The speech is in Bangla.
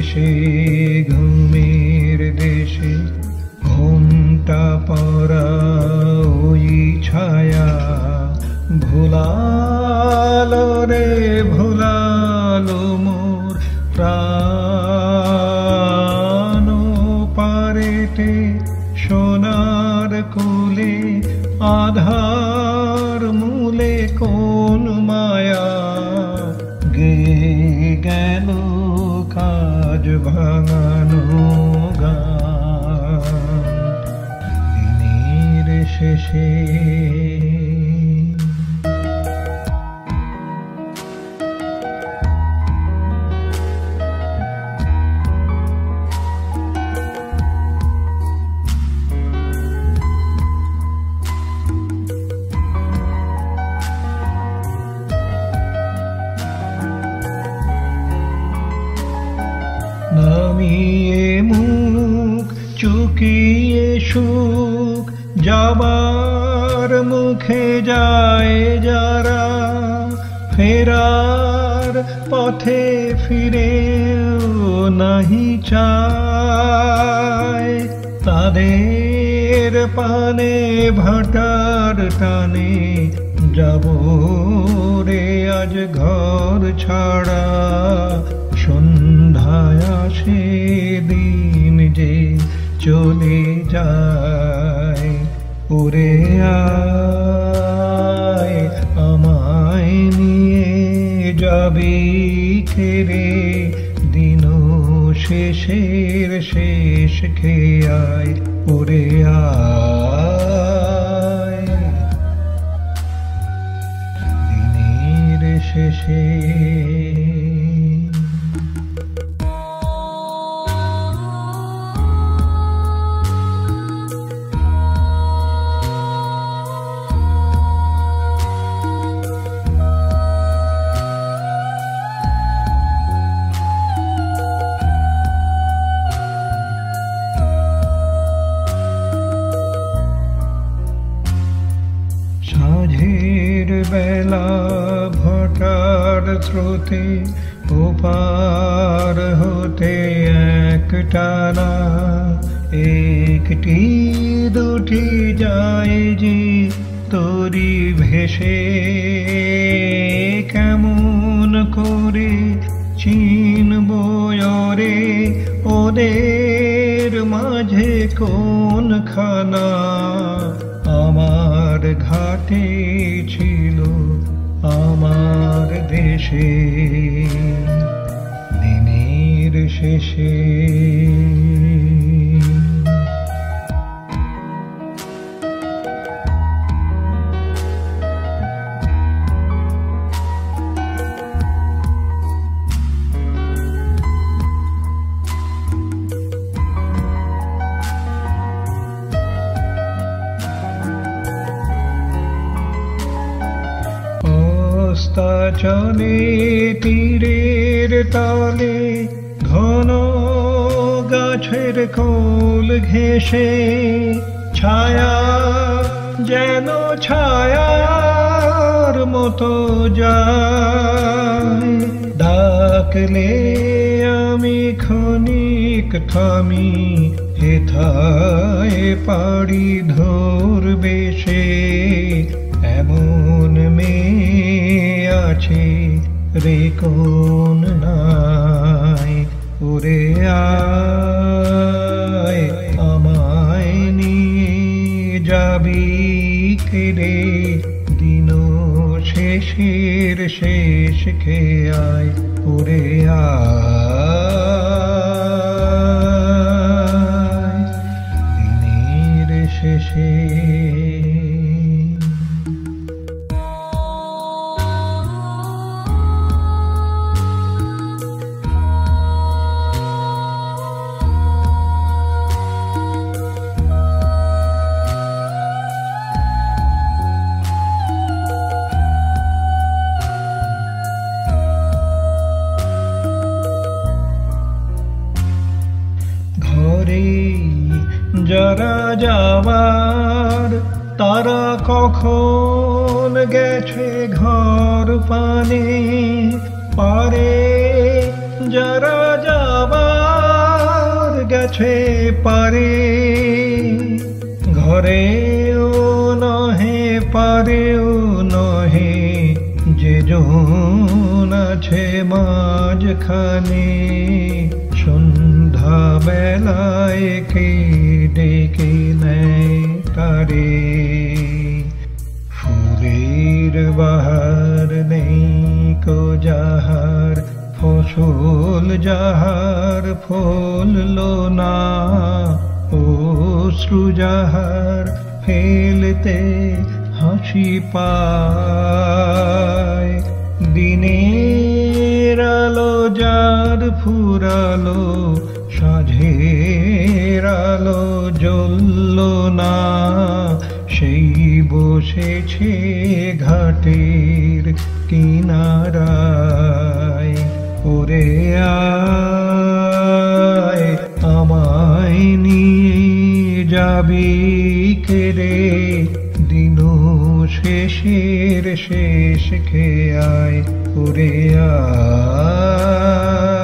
শেষে ঘুমের দেশে ঘুমটা পড়া ওই ছায়া ভুলালো রে ভুলালো মোর প্রাণ পারেতে সোনার কুলে আধার মূলে কোন মায়া গে গেল কাজ ভাঙানো গান দিনের শেষে নামিয়ে মুখ চুকিয়ে সুখ যাবার মুখে যায় যারা ফেরার পথে ফিরেও নাহি চায় তাদের পানে ভাটার টানে যাব রে আজ ঘর ছাড়া সন্ধ্যায় আসে দিন যে চলে যায় ওরে আয় আমায় নিয়ে যাবি খেরে দিন শেষের শেষ খেয়ে আয় ওরে আয় দিনের শেষে সাঁঝের বেলা ভটার স্রোতে ওপার হতে একটানা একটি দুটি যায় যে তরি ভেসে কেমন করে চিনব রে ওদের মাঝে কোনখানা আমার ঘাটে ছিল আমার দেশে দিনের শেষে চলে তীরের তলে ঘন গাছের কোল ঘেঁষে ছায়া যেন ছায়ার মতো যায় ডাকলে আমি ক্ষণিক থামি হেথায় পাড়ি ধরবে সে এমন মেয়ে আছে রে কোন নাই ওরে আয় আমায় নিয়ে যাবি রে দিন শেষের শেষ খেয়ে আয় ওরে আয় দিনের শেষে যারা যাবার তারা কখন গেছে ঘর পানে পারে যারা যাবার গেছে পারে, ঘরেও নহে পারেও নহে, যে জন আছে মাঝখানে, সন্ধ্যা বেলায় কে ডেকে নেয় তারে। ফুলের বাহার নেই কো যাহার, ফসল যাহার ফললো না, অশ্রু যাহার ফেলতে হাসি পায়, দিনের আলো যার ফুরালো, সাঁঝের আলো জ্বলল না, সেই বসেছে ঘাটের কিনারায়। ওরে আয় আমায় নিয়ে যাবি কেড়ে, দিন শেষের শেষ খেয়ায়। ওরে আয়।